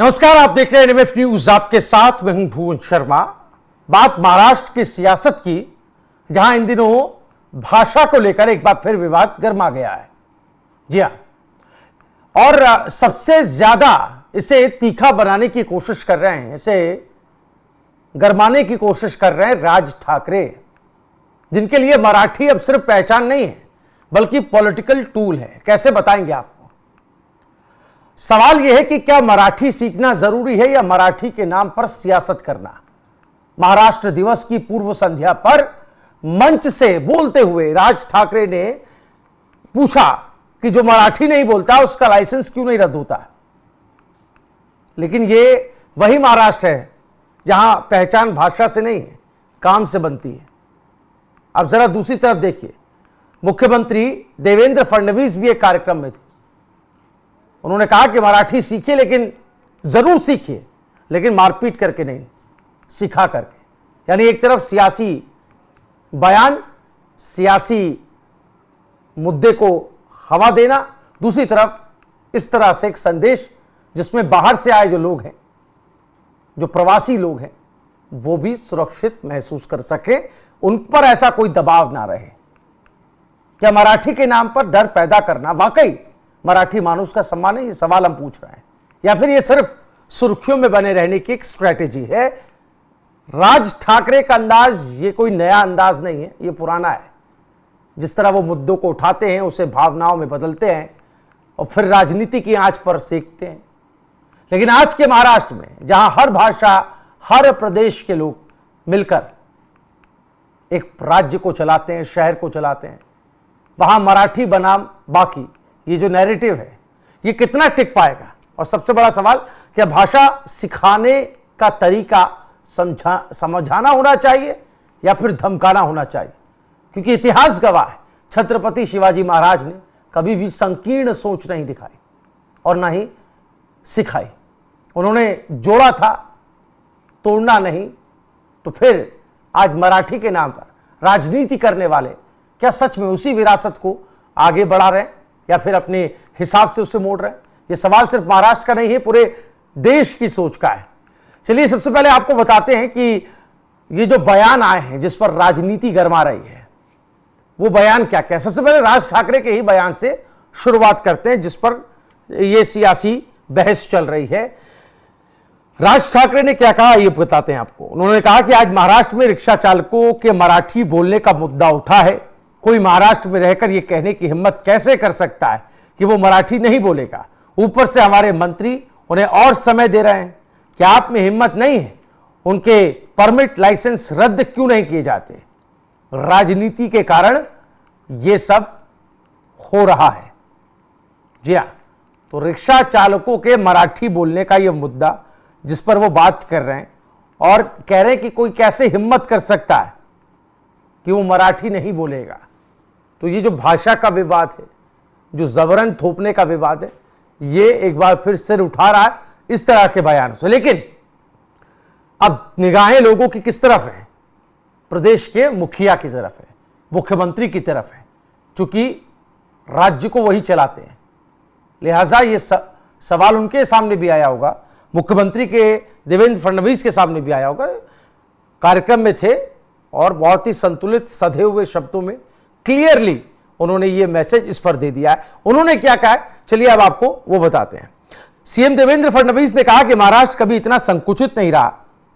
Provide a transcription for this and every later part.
नमस्कार, आप देख रहे हैं एनएमएफ न्यूज। आपके साथ मैं हूं भुवन शर्मा। बात महाराष्ट्र की सियासत की, जहां इन दिनों भाषा को लेकर एक बार फिर विवाद गर्मा गया है। जी हां, और सबसे ज्यादा इसे तीखा बनाने की कोशिश कर रहे हैं, इसे गरमाने की कोशिश कर रहे हैं राज ठाकरे, जिनके लिए मराठी अब सिर्फ पहचान नहीं है बल्कि पॉलिटिकल टूल है। कैसे बताएंगे आपको? सवाल यह है कि क्या मराठी सीखना जरूरी है या मराठी के नाम पर सियासत करना? महाराष्ट्र दिवस की पूर्व संध्या पर मंच से बोलते हुए राज ठाकरे ने पूछा कि जो मराठी नहीं बोलता उसका लाइसेंस क्यों नहीं रद्द होता। लेकिन यह वही महाराष्ट्र है जहां पहचान भाषा से नहीं है, काम से बनती है। अब जरा दूसरी तरफ देखिए, मुख्यमंत्री देवेंद्र फडणवीस भी एक कार्यक्रम में थे। उन्होंने कहा कि मराठी सीखिए, लेकिन जरूर सीखिए, लेकिन मारपीट करके नहीं, सिखा करके। यानी एक तरफ सियासी बयान, सियासी मुद्दे को हवा देना, दूसरी तरफ इस तरह से एक संदेश जिसमें बाहर से आए जो लोग हैं, जो प्रवासी लोग हैं, वो भी सुरक्षित महसूस कर सके, उन पर ऐसा कोई दबाव ना रहे। क्या मराठी के नाम पर डर पैदा करना वाकई मराठी मानुष का सम्मान है? ये सवाल हम पूछ रहे हैं, या फिर ये सिर्फ सुर्खियों में बने रहने की एक स्ट्रेटेजी है? राज ठाकरे का अंदाज ये कोई नया अंदाज नहीं है, ये पुराना है। जिस तरह वो मुद्दों को उठाते हैं, उसे भावनाओं में बदलते हैं और फिर राजनीति की आंच पर सेकते हैं। लेकिन आज के महाराष्ट्र में, जहां हर भाषा, हर प्रदेश के लोग मिलकर एक राज्य को चलाते हैं, शहर को चलाते हैं, वहां मराठी बनाम बाकी, ये जो नैरेटिव है, ये कितना टिक पाएगा? और सबसे बड़ा सवाल, क्या भाषा सिखाने का तरीका समझाना होना चाहिए या फिर धमकाना होना चाहिए? क्योंकि इतिहास गवाह है, छत्रपति शिवाजी महाराज ने कभी भी संकीर्ण सोच नहीं दिखाई और ना ही सिखाई। उन्होंने जोड़ा था, तोड़ना नहीं। तो फिर आज मराठी के नाम पर राजनीति करने वाले क्या सच में उसी विरासत को आगे बढ़ा रहे हैं या फिर अपने हिसाब से उसे मोड़ रहे हैं? यह सवाल सिर्फ महाराष्ट्र का नहीं है, पूरे देश की सोच का है। चलिए सबसे पहले आपको बताते हैं कि ये जो बयान आए हैं जिस पर राजनीति गरमा रही है, वो बयान क्या क्या है। सबसे पहले राज ठाकरे के ही बयान से शुरुआत करते हैं, जिस पर यह सियासी बहस चल रही है। राज ठाकरे ने क्या कहा, ये बताते हैं आपको। उन्होंने कहा कि आज महाराष्ट्र में रिक्शा चालकों के मराठी बोलने का मुद्दा उठा है। कोई महाराष्ट्र में रहकर यह कहने की हिम्मत कैसे कर सकता है कि वो मराठी नहीं बोलेगा? ऊपर से हमारे मंत्री उन्हें और समय दे रहे हैं। क्या आप में हिम्मत नहीं है? उनके परमिट, लाइसेंस रद्द क्यों नहीं किए जाते? राजनीति के कारण यह सब हो रहा है। जी हां, तो रिक्शा चालकों के मराठी बोलने का यह मुद्दा जिस पर वो बात कर रहे हैं और कह रहे हैं कि कोई कैसे हिम्मत कर सकता है कि वो मराठी नहीं बोलेगा। तो ये जो भाषा का विवाद है, जो जबरन थोपने का विवाद है, ये एक बार फिर सिर उठा रहा है इस तरह के बयानों से। लेकिन अब निगाहें लोगों की किस तरफ है? प्रदेश के मुखिया की तरफ है, मुख्यमंत्री की तरफ है, क्योंकि राज्य को वही चलाते हैं। लिहाजा ये सवाल उनके सामने भी आया होगा, मुख्यमंत्री के देवेंद्र फडणवीस के सामने भी आया होगा। कार्यक्रम में थे और बहुत ही संतुलित, सधे हुए शब्दों में क्लियरली उन्होंने ये मैसेज इस पर दे दिया है। उन्होंने क्या कहा है, चलिए अब आपको वो बताते हैं। सीएम देवेंद्र फडणवीस ने कहा कि महाराष्ट्र कभी इतना संकुचित नहीं रहा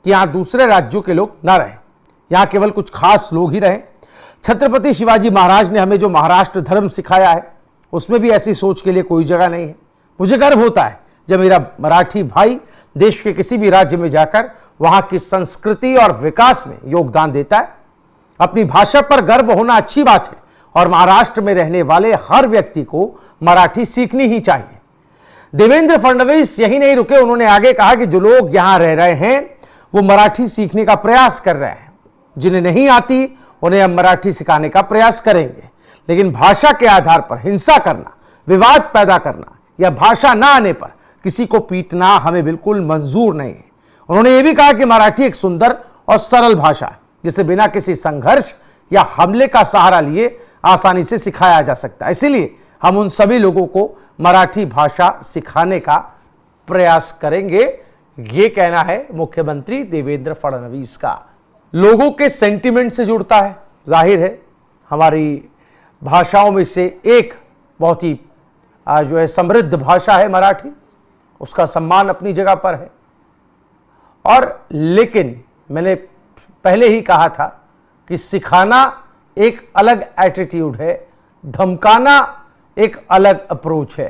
कि यहां दूसरे राज्यों के लोग ना रहें, यहां केवल कुछ खास लोग ही रहें। छत्रपति शिवाजी महाराज ने हमें जो महाराष्ट्र धर्म सिखाया है, उसमें भी ऐसी सोच के लिए कोई जगह नहीं है। मुझे गर्व होता है जब मेरा मराठी भाई देश के किसी भी राज्य में जाकर वहां की संस्कृति और विकास में योगदान देता है। अपनी भाषा पर गर्व होना अच्छी बात है और महाराष्ट्र में रहने वाले हर व्यक्ति को मराठी सीखनी ही चाहिए। देवेंद्र फडणवीस यही नहीं रुके, उन्होंने आगे कहा कि जो लोग यहां रह रहे हैं वो मराठी सीखने का प्रयास कर रहे हैं। जिन्हें नहीं आती उन्हें हम मराठी सिखाने का प्रयास करेंगे, लेकिन भाषा के आधार पर हिंसा करना, विवाद पैदा करना या भाषा ना आने पर किसी को पीटना हमें बिल्कुल मंजूर नहीं है। उन्होंने ये भी कहा कि मराठी एक सुंदर और सरल भाषा है जिसे बिना किसी संघर्ष या हमले का सहारा लिए आसानी से सिखाया जा सकता है। इसीलिए हम उन सभी लोगों को मराठी भाषा सिखाने का प्रयास करेंगे, ये कहना है मुख्यमंत्री देवेंद्र फडणवीस का। लोगों के सेंटिमेंट से जुड़ता है, जाहिर है हमारी भाषाओं में से एक बहुत ही जो है समृद्ध भाषा है मराठी, उसका सम्मान अपनी जगह पर है। और लेकिन मैंने पहले ही कहा था कि सिखाना एक अलग एटीट्यूड है, धमकाना एक अलग अप्रोच है।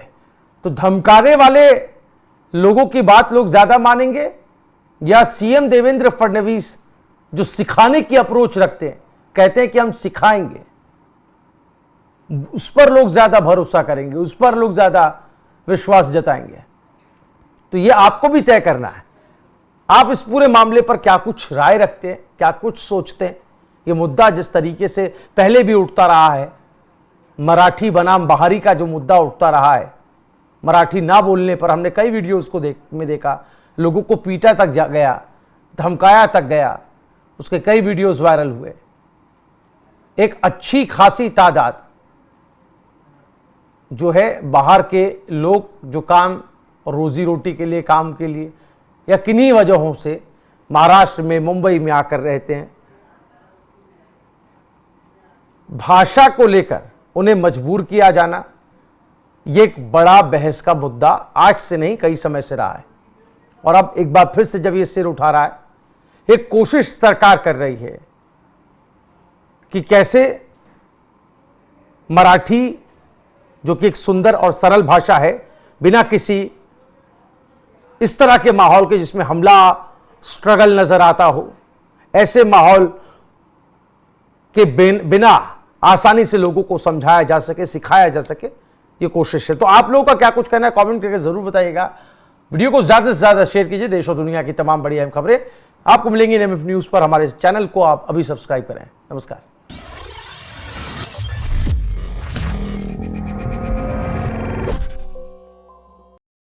तो धमकाने वाले लोगों की बात लोग ज्यादा मानेंगे या सीएम देवेंद्र फडणवीस जो सिखाने की अप्रोच रखते हैं, कहते हैं कि हम सिखाएंगे, उस पर लोग ज्यादा भरोसा करेंगे, उस पर लोग ज्यादा विश्वास जताएंगे। तो यह आपको भी तय करना है, आप इस पूरे मामले पर क्या कुछ राय रखते हैं, क्या कुछ सोचते हैं। यह मुद्दा जिस तरीके से पहले भी उठता रहा है, मराठी बनाम बाहरी का जो मुद्दा उठता रहा है, मराठी ना बोलने पर हमने कई वीडियोस को देखा, लोगों को पीटा तक गया, धमकाया तक गया, उसके कई वीडियोस वायरल हुए। एक अच्छी खासी तादाद जो है बाहर के लोग जो काम रोजी रोटी के लिए, काम के लिए या किन्हीं वजहों से महाराष्ट्र में, मुंबई में आकर रहते हैं, भाषा को लेकर उन्हें मजबूर किया जाना, ये एक बड़ा बहस का मुद्दा आज से नहीं कई समय से रहा है। और अब एक बार फिर से जब ये सिर उठा रहा है, एक कोशिश सरकार कर रही है कि कैसे मराठी जो कि एक सुंदर और सरल भाषा है, बिना किसी इस तरह के माहौल के जिसमें हमला, स्ट्रगल नजर आता हो, ऐसे माहौल के बिना आसानी से लोगों को समझाया जा सके, सिखाया जा सके, ये कोशिश है। तो आप लोगों का क्या कुछ कहना है, कमेंट करके जरूर बताइएगा। वीडियो को ज्यादा से ज्यादा शेयर कीजिए। देश और दुनिया की तमाम बड़ी अहम खबरें आपको मिलेंगी NMF न्यूज पर। हमारे चैनल को आप अभी सब्सक्राइब करें। नमस्कार।